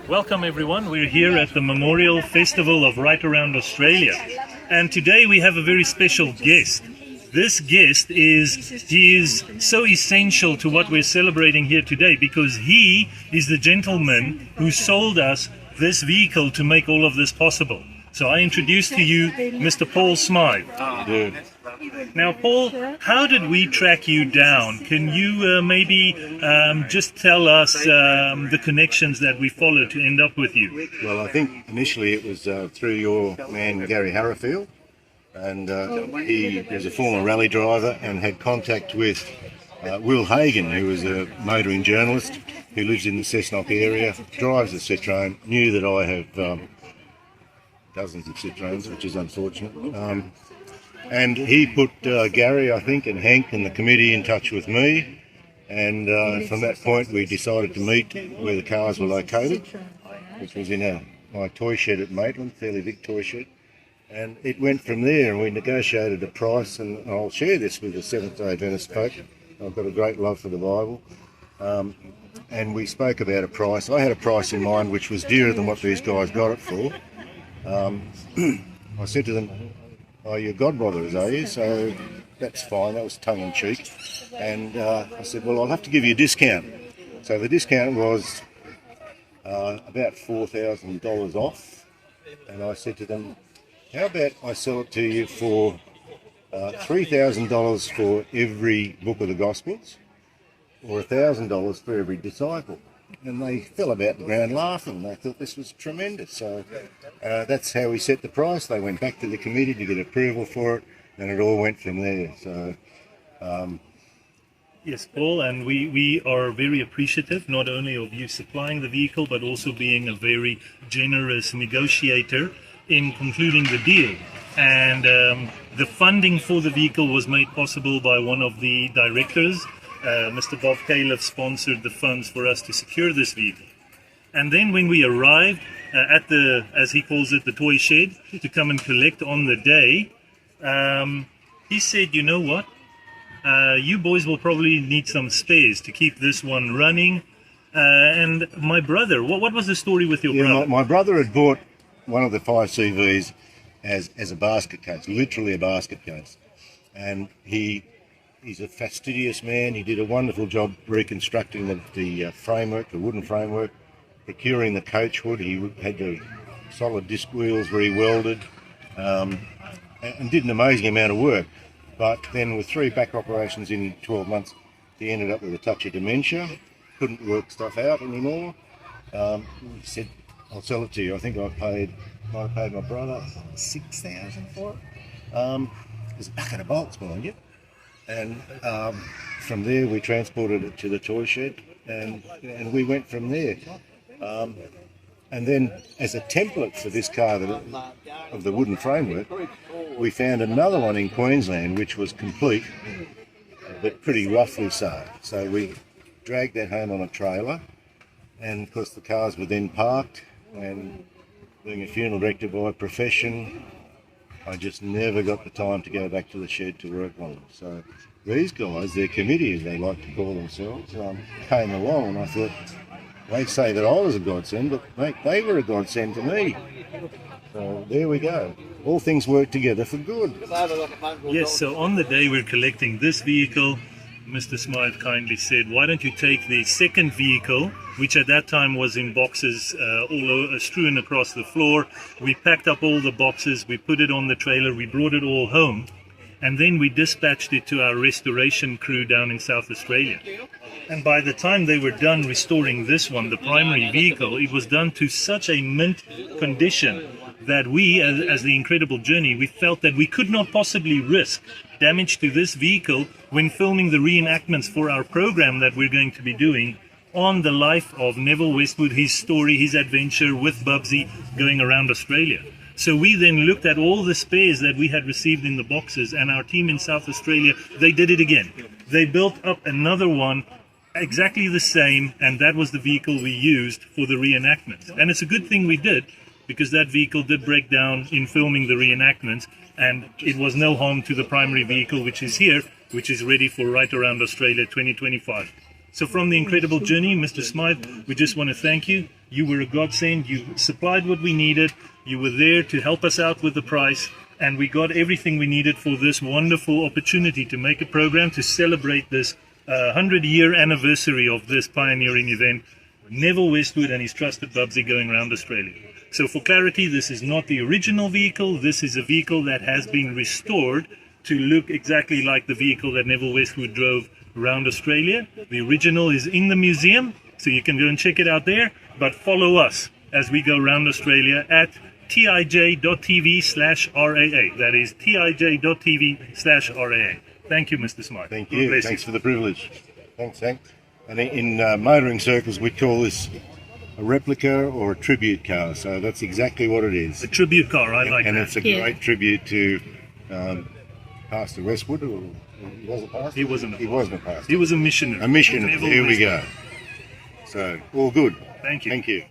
Welcome everyone, we're here at the Memorial Festival of Right Around Australia, and today we have a very special guest. This guest is so essential to what we're celebrating here today because he is the gentleman who sold us this vehicle to make all of this possible. So I introduce to you Mr. Paul Smythe. Now, Paul, how did we track you down? Can you maybe just tell us the connections that we followed to end up with you? Well, I think initially it was through your man Gary Harrafield, and he was a former rally driver and had contact with Will Hagan, who was a motoring journalist who lives in the Cessnock area, drives a Citreon, knew that I have dozens of Citreons, which is unfortunate. And he put Gary, I think, and Hank and the committee in touch with me. And from that point, we decided to meet where the cars were located, which was in my toy shed at Maitland, fairly big toy shed. And it went from there, and we negotiated a price. And I'll share this with the Seventh-day Adventist folk. I've got a great love for the Bible. And we spoke about a price. I had a price in mind which was dearer than what these guys got it for. I said to them, "Oh, you're godbrothers, are you?" So that's fine, that was tongue-in-cheek. And I said, "Well, I'll have to give you a discount." So the discount was about $4,000 off. And I said to them, "How about I sell it to you for $3,000 for every book of the Gospels, or $1,000 for every disciple?" And they fell about the ground laughing. They thought this was tremendous. So that's how we set the price. They went back to the committee to get approval for it, and it all went from there. So yes, Paul, and we are very appreciative not only of you supplying the vehicle, but also being a very generous negotiator in concluding the deal. And the funding for the vehicle was made possible by one of the directors. Mr. Bob Caleb sponsored the funds for us to secure this vehicle. And then when we arrived at the, as he calls it, the toy shed, to come and collect on the day, he said, "You know what, you boys will probably need some spares to keep this one running." And my brother, what was the story with your brother? My brother had bought one of the 5CVs as a basket case, literally a basket case. And he's a fastidious man. He did a wonderful job reconstructing the framework, the wooden framework, procuring the coach wood. He had the solid disc wheels re-welded, and did an amazing amount of work. But then with 3 back operations in 12 months, he ended up with a touch of dementia, couldn't work stuff out anymore. He said, "I'll sell it to you." I think might have paid my brother $6,000 for it. There's a bucket of bolts behind you. And from there we transported it to the toy shed, and we went from there. And then as a template for this car of the wooden framework, we found another one in Queensland which was complete, but pretty roughly so. So we dragged that home on a trailer, and of course the cars were then parked, and being a funeral director by profession, I just never got the time to go back to the shed to work on them. So these guys, their committee as they like to call themselves, came along, and I thought, they say that I was a godsend, but mate, they were a godsend to me. So there we go. All things work together for good. Yes, so on the day we're collecting this vehicle, Mr. Smythe kindly said, "Why don't you take the second vehicle," which at that time was in boxes all over, strewn across the floor. We packed up all the boxes, we put it on the trailer, we brought it all home, and then we dispatched it to our restoration crew down in South Australia. And by the time they were done restoring this one, the primary vehicle, it was done to such a mint condition that we, as the Incredible Journey, we felt that we could not possibly risk damage to this vehicle when filming the reenactments for our program that we're going to be doing on the life of Neville Westwood, his story, his adventure with Bubsie going around Australia. So we then looked at all the spares that we had received in the boxes, and our team in South Australia, they did it again. They built up another one exactly the same, and that was the vehicle we used for the reenactments. And it's a good thing we did, because that vehicle did break down in filming the reenactments, and it was no harm to the primary vehicle, which is here, which is ready for Right Around Australia 2025. So from the incredible journey, Mr. Smythe, we just want to thank you. You were a godsend. You supplied what we needed. You were there to help us out with the price. And we got everything we needed for this wonderful opportunity to make a program to celebrate this 100-year anniversary of this pioneering event. Neville Westwood and his trusted Bubsie going around Australia. So for clarity, this is not the original vehicle. This is a vehicle that has been restored to look exactly like the vehicle that Neville Westwood drove around Australia. The original is in the museum, so you can go and check it out there. But follow us as we go around Australia at tij.tv/RAA. That is tij.tv/RAA. Thank you, Mr. Smythe. Thank you. Thanks for the privilege. Thanks, Hank. And in motoring circles, we call this a replica or a tribute car. So that's exactly what it is. A tribute car, I like that. And it's a great tribute to Pastor Westwood. Or he was a pastor? He wasn't a pastor. He wasn't a pastor. He was a missionary. A missionary. Here we go. So, all good. Thank you. Thank you.